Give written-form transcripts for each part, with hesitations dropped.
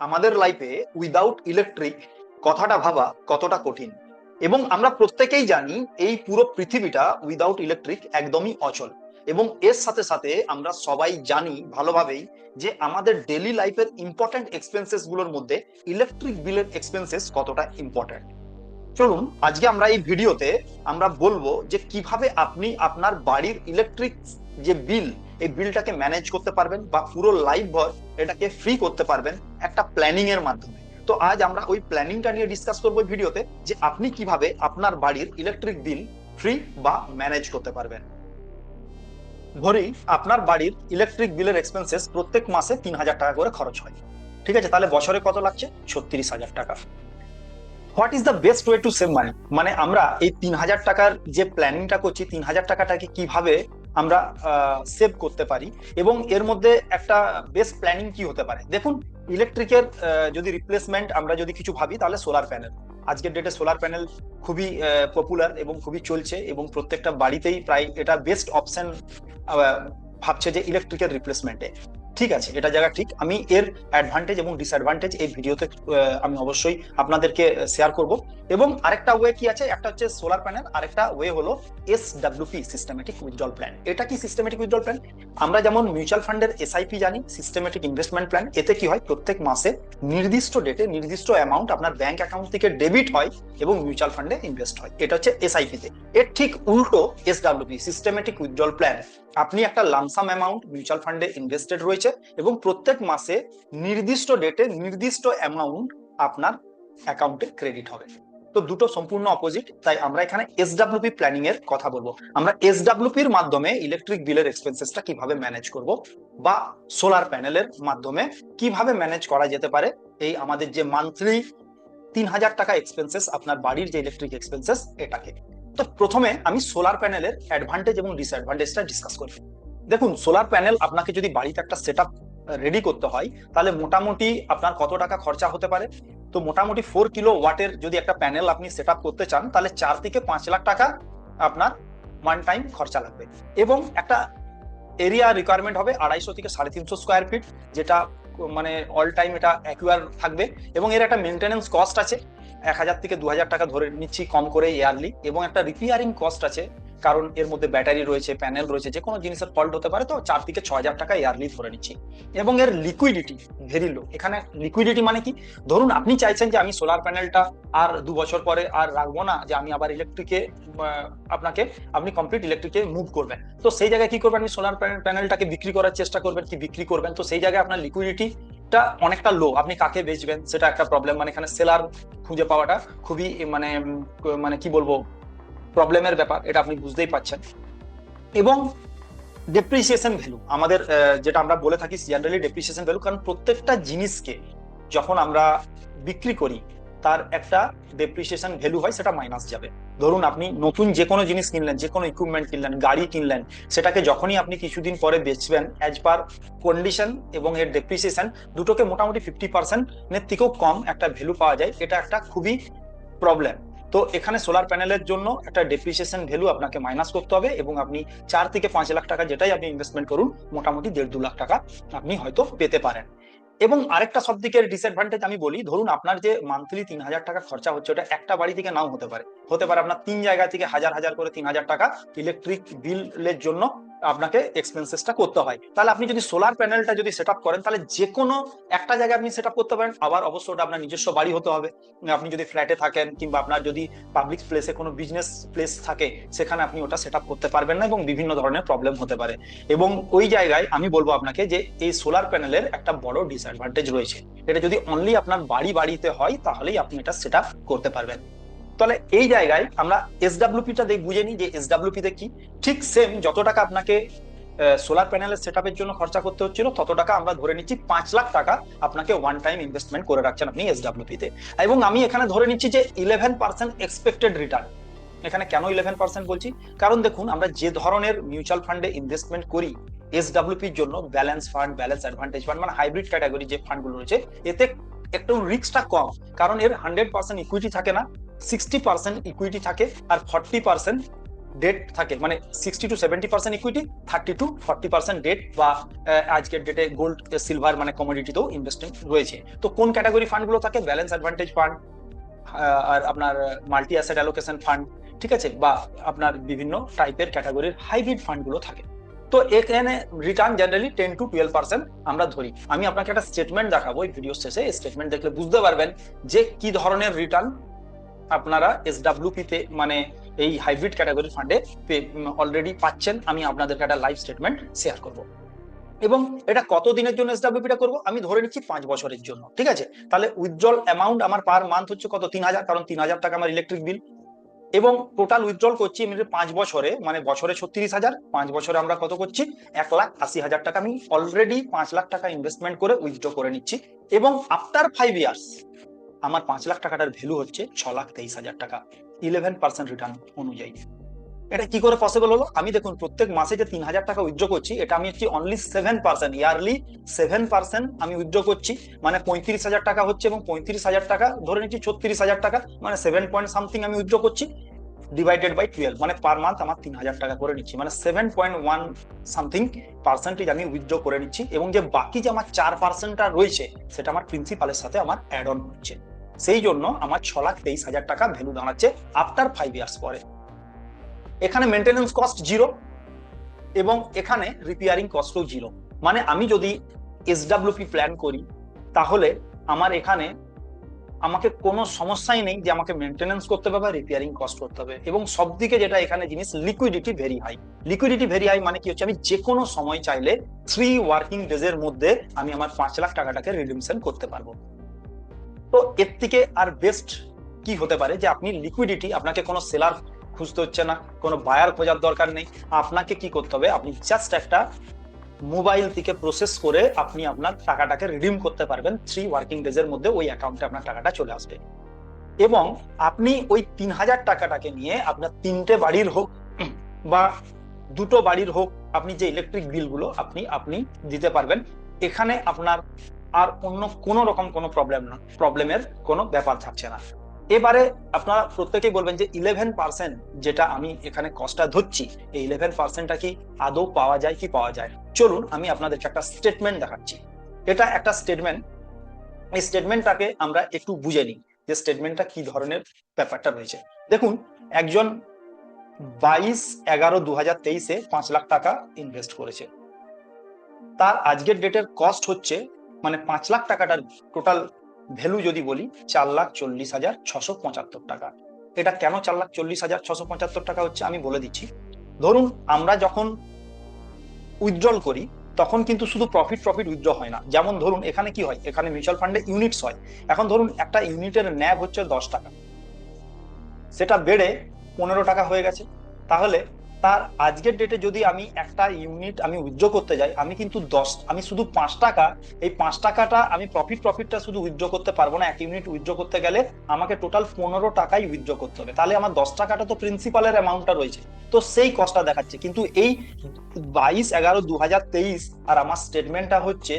আমাদের লাইফে without electric কথাটা ভাবা কতটা কঠিন। এবং আমরা প্রত্যেকেই জানি এই পুরো পৃথিবীটা উইদাউট ইলেকট্রিক একদমই অচল। এবং এর সাথে সাথে আমরা সবাই জানি ভালোভাবেই যে আমাদের ডেইলি লাইফের ইম্পর্টেন্ট এক্সপেন্সেস গুলোর মধ্যে ইলেকট্রিক বিলের এক্সপেন্সেস কতটা ইম্পর্টেন্ট। চলুন আজকে আমরা এই ভিডিওতে আমরা বলবো যে কিভাবে আপনি আপনার বাড়ির ইলেকট্রিক যে বিল, এই বিলটাকে ম্যানেজ করতে পারবেন বা পুরো লাইফ ভর এটাকে ফ্রি করতে পারবেন একটা প্ল্যানিং এর মাধ্যমে। তো আজ আমরা ওই প্ল্যানিংটা নিয়ে ডিসকাস করবো ভিডিওতে, যে আপনি কিভাবে আপনার বাড়ির ইলেকট্রিক বিল ফ্রি বা ম্যানেজ করতে পারবেন। ধরি আপনার বাড়ির ইলেকট্রিক বিলের এক্সপেন্সেস প্রত্যেক মাসে 3,000 টাকা করে খরচ হয়, ঠিক আছে? তাহলে বছরে কত লাগছে? 36,000 টাকা। What is the best way to save মানি, মানে আমরা এই 3,000 টাকার যে প্ল্যানিংটা করছি, 3,000 টাকাটাকে কিভাবে আমরা সেভ করতে পারি, এবং এর মধ্যে একটা বেস্ট প্ল্যানিং কি হতে পারে। দেখুন, ইলেকট্রিকের যদি রিপ্লেসমেন্ট আমরা যদি কিছু ভাবি, তাহলে সোলার প্যানেল। আজকের ডেটে সোলার প্যানেল খুবই পপুলার এবং খুবই চলছে, এবং প্রত্যেকটা বাড়িতেই প্রায় এটা বেস্ট অপশন ভাবছে যে ইলেকট্রিকের রিপ্লেসমেন্টে। ঠিক আছে, এটা জায়গা ঠিক। আমি এর অ্যাডভান্টেজ এবং ডিসঅ্যাডভান্টেজ এই ভিডিওতে আমি অবশ্যই আপনাদেরকে শেয়ার করব। এবং আরেকটা ওয়ে কি আছে, একটা হচ্ছে সোলার প্যানেল, আরেকটা ওয়ে হলো SWP, সিস্টেমেটিক উইথড্রল প্ল্যান। এটা কি সিস্টেমেটিক উইথড্রল প্ল্যান? আমরা যেমন মিউচুয়াল ফান্ডের SIP জানি, সিস্টেমেটিক ইনভেস্টমেন্ট প্ল্যান। এতে কি হয়, প্রত্যেক মাসে নির্দিষ্ট ডেটে নির্দিষ্ট অ্যামাউন্ট আপনার ব্যাংক অ্যাকাউন্ট থেকে ডেবিট হয় এবং মিউচুয়াল ফান্ডে ইনভেস্ট হয়। এটা হচ্ছে SIP তে। এর ঠিক উল্টো SWP, সিস্টেমেটিক উইথড্রল প্ল্যান। আপনি একটা লামসাম অ্যামাউন্ট মিউচুয়াল ফান্ডে ইনভেস্টেড রয়েছে এবং প্রত্যেক মাসে নির্দিষ্ট ডেটে নির্দিষ্ট অ্যামাউন্ট আপনার অ্যাকাউন্টে ক্রেডিট হবে। তো দুটো সম্পূর্ণ অপোজিট, তাই আমরা এখানে SWP প্ল্যানিং এর কথা বলবো। আমরা SWP এর মাধ্যমে ইলেকট্রিক বিলের এক্সপেন্সেসটা কিভাবে ম্যানেজ করব, বা সোলার প্যানেলের মাধ্যমে কিভাবে ম্যানেজ করা যেতে পারে এই আমাদের যে মান্থলি 3,000 টাকা এক্সপেন্সেস, আপনার বাড়ির যে ইলেকট্রিক এক্সপেন্সেস, এটাকে। তো প্রথমে আমি সোলার প্যানেলের অ্যাডভান্টেজ এবং ডিসঅ্যাডভান্টেজটা ডিসকাস করি। দেখুন, সোলার প্যানেল আপনাকে যদি বাড়িতে একটা সেটআপ রেডি করতে হয়, তাহলে মোটামুটি আপনার কত টাকা খরচা হতে পারে। তো মোটামুটি 4 কিলো ওয়াটের যদি একটা প্যানেল আপনি সেটআপ করতে চান, তাহলে 4 থেকে 5 লাখ টাকা আপনার ওয়ান টাইম খরচা লাগবে। এবং একটা এরিয়া রিকোয়ারমেন্ট হবে 250 থেকে 350 স্কোয়ার ফিট, যেটা মানে অল টাইম এটা অ্যাকুয়ার থাকবে। এবং এর একটা মেনটেনেন্স কস্ট আছে 1,000 থেকে 2,000 টাকা ধরে নিচ্ছি কম করে ইয়ারলি। এবং একটা রিপেয়ারিং কস্ট আছে, কারণ এর মধ্যে ব্যাটারি রয়েছে, প্যানেল রয়েছে, যে কোনো জিনিসের ফল্ট হতে পারে। তো 4 থেকে 6,000 টাকা ইয়ারলি ধরে নিচ্ছি। এবং এর লিকুইডিটি ভেরি লো। এখানে লিকুইডিটি মানে কি, ধরুন আপনি চাইছেন যে আমি সোলার প্যানেলটা আর 2 বছর পরে আর রাখবো না, যে আমি আবার ইলেকট্রিকে আপনি কমপ্লিট ইলেকট্রিকে মুভ করবেন। তো সেই জায়গায় কি করবেন, আপনি সোলার প্যানেলটাকে বিক্রি করার চেষ্টা করবেন, কি বিক্রি করবেন। তো সেই জায়গায় আপনার লিকুইডিটিটা অনেকটা লো। আপনি কাকে বেচবেন সেটা একটা প্রবলেম, মানে এখানে সেলার খুঁজে পাওয়াটা খুবই মানে মানে কি বলবো, প্রবলেমের ব্যাপার, এটা আপনি বুঝতেই পারছেন। এবং ডেপ্রিসিয়েশন ভ্যালু, আমাদের যেটা আমরা বলে থাকি জেনারেলি ডেপ্রিসিয়েশন ভ্যালু, কারণ প্রত্যেকটা জিনিসকে যখন আমরা বিক্রি করি তার একটা ডেপ্রিসিয়েশন ভ্যালু হয়, সেটা মাইনাস যাবে। ধরুন আপনি নতুন যে কোনো জিনিস কিনলেন, যে কোনো ইকুইপমেন্ট কিনলেন, গাড়ি কিনলেন, সেটাকে যখনই আপনি কিছুদিন পরে বেচবেন, অ্যাজ পার কন্ডিশন এবং এর ডেপ্রিসিয়েশন দুটোকে মোটামুটি 50% থেকেও কম একটা ভ্যালু পাওয়া যায়। এটা একটা খুবই প্রবলেম। তো এখানে সোলার প্যানেলের জন্য একটা ডেপ্রিসিয়েশন ভ্যালু আপনাকে মাইনাস করতে হবে, এবং আপনি 4 থেকে 5 লাখ টাকা যেটাই আপনি ইনভেস্টমেন্ট করুন, মোটামুটি 1.5-2 লাখ টাকা আপনি হয়তো পেতে পারেন। এবং আরেকটা সব দিকের ডিসঅ্যাডভান্টেজ আমি বলি, ধরুন আপনার যে মান্থলি 3,000 টাকা খরচা হচ্ছে, ওটা একটা বাড়ি থেকে নাও হতে পারে, হতে পারে আপনার 3 জায়গা থেকে হাজার হাজার করে 3,000 টাকা ইলেকট্রিক বিলের জন্য আপনাকে এক্সপেন্সেসটা করতে হয়। তাহলে আপনি যদি সোলার প্যানেলটা যদি সেট আপ করেন, তাহলে যে কোনো একটা জায়গায় আপনি সেট আপ করতে পারেন। আবার অবশ্য ওটা আপনার নিজস্ব বাড়ি হতে হবে। আপনি যদি ফ্ল্যাটে থাকেন, কিংবা আপনার যদি পাবলিক প্লেসে কোনো বিজনেস প্লেস থাকে, সেখানে আপনি ওটা সেট আপ করতে পারবেন না, এবং বিভিন্ন ধরনের প্রবলেম হতে পারে। এবং ওই জায়গায় আমি বলবো আপনাকে যে এই সোলার প্যানেলের একটা বড় ডিসঅ্যাডভান্টেজ রয়েছে। এটা যদি অনলি আপনার বাড়িতে হয়, তাহলেই আপনি এটা সেট আপ করতে পারবেন। তাহলে এই জায়গায় আমরা SWP টা বুঝে নিই যে SWP তে কি। ঠিক সেম যত টাকা আপনাকে সোলার প্যানেলের সেটআপের জন্য খরচা করতে হচ্ছিল, তত টাকা আমরা ধরে নিচ্ছি 5 লাখ টাকা আপনাকে ওয়ান টাইম ইনভেস্টমেন্ট করে রাখছেন আপনি SWP তে। এবং আমি এখানে ধরে নিচ্ছি যে 11% এক্সপেক্টেড রিটার্ন। এখানে কেন 11% বলছি, কারণ দেখুন আমরা যে ধরনের মিউচুয়াল ফান্ডে ইনভেস্টমেন্ট করি SWP এর জন্য, balance fund, balance advantage fund, মানে হাইব্রিড ক্যাটাগরি যে ফান্ডগুলো রয়েছে, এতে একটু রিস্কটা কম। কারণ এর 100% ইকুইটি থাকে না, 60% ইকুইটি থাকে, আর 40% ডেট থাকে, মানে 60-70% ইকুইটি, 30-40% ডেট, বা আজকের ডেটে গোল্ড সিলভার মানে কমোডিটিতেও ইনভেস্টিং রয়েছে। তো কোন ক্যাটাগরি ফান্ডগুলো থাকে? ব্যালেন্স অ্যাডভান্টেজ ফান্ড, আর আপনার মাল্টি অ্যাসেট অ্যালোকেশন ফান্ড, ঠিক আছে, বা আপনার বিভিন্ন টাইপের ক্যাটাগরির হাইব্রিড ফান্ডগুলো থাকে। তো এখানে রিটার্ন জেনারেলি 10-12% আমরা ধরি। আমি আপনাকে একটা স্টেটমেন্ট দেখাবো এই ভিডিও শেষে, স্টেটমেন্ট দেখলে বুঝতে পারবেন যে কি ধরনের রিটার্ন আপনারা এসডব্লিউপি তে মানে এই হাইব্রিড ক্যাটাগরি ফান্ডে অলরেডি পাচ্ছেন। আমি আপনাদেরকে একটা লাইভ স্টেটমেন্ট শেয়ার করব। এবং এটা কত দিনের জন্য এসডব্লিউপিটা করবো? আমি ধরে নিচ্ছি 5 বছরের জন্য, ঠিক আছে। তাহলে উইথড্রল অ্যামাউন্ট আমার পার মান্থ হচ্ছে কত? 3000, কারণ 3000 টাকা আমার ইলেকট্রিক বিল। এবং টোটাল উইথড্রল করছি আমি 5 বছরে, মানে বছরে 36,000, 5 বছরে আমরা কত করছি? 1,80,000 টাকা আমি অলরেডি 5 লাখ টাকা ইনভেস্টমেন্ট করে উইথড্র করে নিচ্ছি। এবং আফটার 5 ইয়ার্স আমার 5 লাখ টাকাটার ভ্যালু হচ্ছে 6,23,000 টাকা, 11% রিটার্ন অনুযায়ী। এটা কি করে পসিবল হলো? আমি দেখুন প্রত্যেক মাসে যে 3,000 টাকা উইথড্র করছি, এটা আমি হচ্ছে অনলি 7%, ইয়ারলি 7% আমি উইথড্র করছি, মানে 35,000 টাকা হচ্ছে। এবং 35,000 টাকা ধরে নিচ্ছি 36,000 টাকা, মানে 7 পয়েন্ট সামথিং আমি উইথড্র করছি, ডিভাইডেড বাই 12, মানে পার মান্থ আমার 3,000 টাকা করে নিচ্ছি, মানে 7.1 সামথিং পার্সেন্টেজ আমি উইথড্র করে নিচ্ছি। এবং যে বাকি যে আমার 4%টা রয়েছে, সেটা আমার প্রিন্সিপালের সাথে আমার অ্যাড অন হচ্ছে। সেই জন্য আমার 6,23,000 টাকা ভ্যালু দাঁড়াচ্ছে আফটার 5 ইয়ার্স পরে। এখানে মেনটেনেন্স কস্ট জিরো, এবং এখানে রিপেয়ারিং কস্টও জিরো। মানে আমি যদি এসডব্লিউপি প্ল্যান করি, তাহলে আমার এখানে আমাকে কোনো সমস্যাই নেই যে আমাকে মেনটেনেন্স করতে হবে বা রিপেয়ারিং কস্ট করতে হবে। এবং সবদিকে যেটা এখানে জিনিস, liquidity very high. Liquidity very high মানে কি হচ্ছে? আমি যে কোনো সময় চাইলে 3 ওয়ার্কিং ডেজ এর মধ্যে আমি আমার 5 লাখ টাকাটাকে রিডিমশন করতে পারবো। তো এর থেকে আর বেস্ট কি হতে পারে যে আপনি লিকুইডিটি, আপনাকে কোনো সেলার খুঁজতে হচ্ছে না, কোনো বায়ার খোঁজার দরকার নেই। আপনাকে কি করতে হবে? আপনি জাস্ট একটা মোবাইল থেকে প্রসেস করে আপনি আপনার টাকাটাকে রিডিম করতে পারবেন 3 ওয়ার্কিং ডেজ এর মধ্যে, ওই অ্যাকাউন্টে আপনার টাকাটা চলে আসবে। এবং আপনি ওই 3,000 টাকাটাকে নিয়ে আপনার 3টে বাড়ির হোক বা 2টো বাড়ির হোক, আপনি যে ইলেকট্রিক বিলগুলো আপনি দিতে পারবেন। এখানে আপনার আর অন্য কোনো রকম কোনো প্রবলেমের কোনো ব্যাপার থাকছে না। এবারে আপনারা প্রত্যেকেই বলবেন যে 11% যেটা আমি এখানে কস্টটা ধরছি, এই 11%টা কি আদৌ পাওয়া যায় কি পাওয়া যায়? চলুন আমি আপনাদেরকে একটা স্টেটমেন্ট দেখাচ্ছি। এটা একটা স্টেটমেন্ট, এই স্টেটমেন্টটাকে আমরা একটু বুঝে নিই যে স্টেটমেন্টটা কি ধরনের ব্যাপারটা রয়েছে। দেখুন, একজন 22/11/2023-এ 5 লাখ টাকা ইনভেস্ট করেছে। তার আজকের ডেটের কস্ট হচ্ছে, মানে 5 লাখ টাকাটার টোটাল ভ্যালু যদি বলি, 4,40,675 টাকা। এটা কেন 4,40,675 টাকা হচ্ছে আমি বলে দিচ্ছি। ধরুন আমরা যখন উইথড্রল করি, তখন কিন্তু শুধু প্রফিট উইথড্র হয় না। যেমন ধরুন এখানে কি হয়, এখানে মিউচুয়াল ফান্ডে ইউনিটস হয়। এখন ধরুন একটা ইউনিটের ন্যাব হচ্ছে 10 টাকা, সেটা বেড়ে 15 টাকা হয়ে গেছে। তাহলে তার আজকের ডেটে যদি আমি একটা ইউনিট আমি উইথড্র করতে যাই, আমি কিন্তু আমি শুধু 5 টাকা, এই 5 টাকাটা আমি প্রফিটটা শুধু উইথড্র করতে পারবো না। এক ইউনিট উইথড্র করতে গেলে আমাকে টোটাল 15 টাকাই উইথড্র করতে হবে। তাহলে আমার 10 টাকাটা তো প্রিন্সিপালের অ্যামাউন্টটা রয়েছে, তো সেই কস্টটা দেখাচ্ছে। কিন্তু এই 22/11/2023 আর আমার স্টেটমেন্টটা হচ্ছে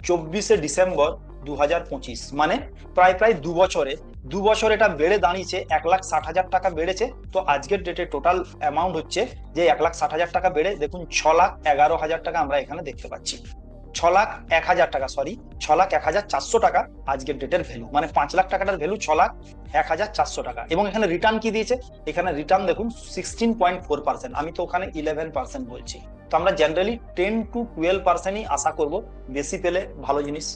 24শে ডিসেম্বর 2025, মানে প্রায় 2 বছর এটা বেড়ে দাঁড়িয়েছে 1,60,000 টাকা বেড়েছে। তো আজকের ডেটে টোটাল অ্যামাউন্ট হচ্ছে যে 1,60,000 টাকা বেড়ে দেখুন 6,11,000 টাকা আমরা এখানে দেখতে পাচ্ছি। 6,01,000 টাকা, সরি, 6,01,400 টাকা আজকের ডেটের ভ্যালু, মানে 5 লাখ টাকাটার ভ্যালু 6,01,400 টাকা। এবং এখানে রিটার্ন কি দিয়েছে? এখানে রিটার্ন দেখুন 16.4%, আমি তো ওখানে 11% বলছি। তো আমরা জেনারেলি 10-12%ই আশা করব, বেশি পেলে ভালো জিনিস।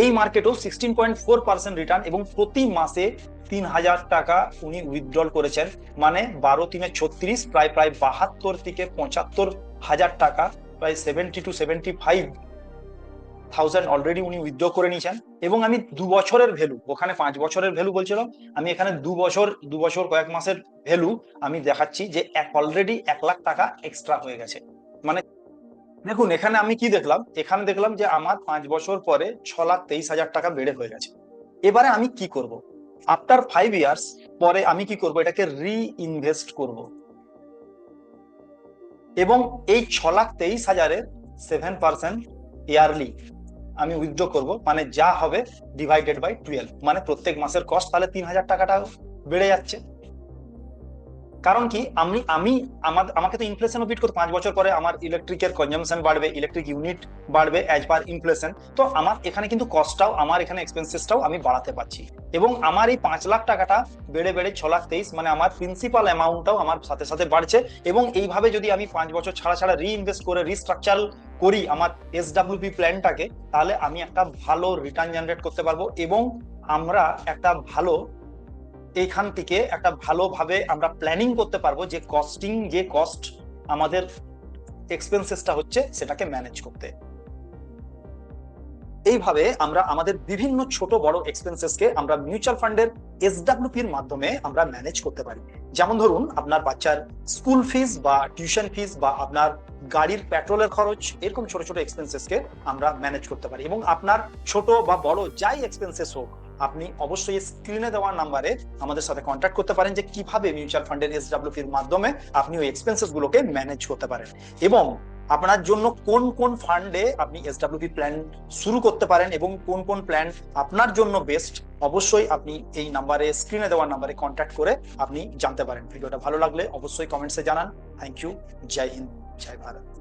এই মার্কেটেও 16.4% রিটার্ন, এবং প্রতি মাসে 3,000 টাকা উনি উইথড্রল করেছেন, মানে 12×3 = 36, প্রায় 72 থেকে 75,000 টাকা, প্রায় 70-75,000 অলরেডি উনি উইথড্র করে নিয়েছেন। এবং আমি 2 বছরের ভ্যালু, ওখানে 5 বছরের ভ্যালু বলছিলাম, আমি এখানে 2 বছর কয়েক মাসের ভ্যালু আমি দেখাচ্ছি যে অলরেডি 1 লাখ টাকা এক্সট্রা হয়ে গেছে। মানে দেখুন এখানে আমি কি দেখলাম, এখানে দেখলাম যে আমার 5 বছর পরে 6,23,000 টাকা বেড়ে হয়ে গেছে। এবারে আমি কি করব? আফটার 5 ইয়ার্স পরে আমি কি করব? এটাকে রিইনভেস্ট করব, এবং এই 6,23,000-এর 7% ইয়ারলি আমি উইথড্র করব, মানে যা হবে ডিভাইডেড বাই 12, মানে প্রত্যেক মাসের কস্ট তাহলে 3,000 টাকাটা বেড়ে যাচ্ছে। কারণ কি, আমাকে তো ইনফ্লেশন বিট করতে 5 বছর পরে আমার ইলেকট্রিকের কনজাম্পশন বাড়বে, ইলেকট্রিক ইউনিট বাড়বে অ্যাজ পার ইনফ্লেশন। তো আমার এখানে কিন্তু কস্টটাও, আমার এখানে এক্সপেন্সেসটাও আমি বাড়াতে পারছি, এবং আমার এই 5 লাখ টাকাটা বেড়ে বেড়ে 6,23,000, মানে আমার প্রিন্সিপাল অ্যামাউন্টটাও আমার সাথে সাথে বাড়ছে। এবং এইভাবে যদি আমি 5 বছর ছাড়া ছাড়া রিইনভেস্ট করে রিস্ট্রাকচার করি আমার এসডব্লিউপি প্ল্যানটাকে, তাহলে আমি একটা ভালো রিটার্ন জেনারেট করতে পারবো, এবং আমরা একটা ভালো, এইখান থেকে একটা ভালোভাবে আমরা প্ল্যানিং করতে পারবো যে যে কস্ট আমাদের এক্সপেন্সেসটা হচ্ছে সেটাকে ম্যানেজ করতে। এইভাবে আমরা আমাদের বিভিন্ন ছোট বড় এক্সপেন্সেসকে আমরা মিউচুয়াল ফান্ডের এসডব্লিউপির মাধ্যমে আমরা ম্যানেজ করতে পারি। যেমন ধরুন আপনার বাচ্চার স্কুল ফিস বা টিউশন ফিস বা আপনার গাড়ির পেট্রোলের খরচ, এরকম ছোট ছোট এক্সপেন্সেসকে আমরা ম্যানেজ করতে পারি। এবং আপনার ছোট বা বড় যাই এক্সপেন্সেস হোক, আপনি অবশ্যই স্ক্রিনে দেওয়া নাম্বারে আমাদের সাথে কন্ট্যাক্ট করতে পারেন যে কিভাবে মিউচুয়াল ফান্ডের এসডব্লিউপির মাধ্যমে আপনি ওই এক্সপেন্সেস গুলোকে ম্যানেজ করতে পারেন, এবং আপনার জন্য কোন কোন ফান্ডে আপনি এসডব্লিউপি প্ল্যান শুরু করতে পারেন এবং কোন কোন প্ল্যান আপনার জন্য বেস্ট, অবশ্যই আপনি এই নাম্বারে, স্ক্রিনে দেওয়া নাম্বারে কন্ট্যাক্ট করে আপনি জানতে পারেন। ভিডিওটা ভালো লাগলে অবশ্যই কমেন্টসে জানান। Thank you. জয় হিন্দ, জয় ভারত।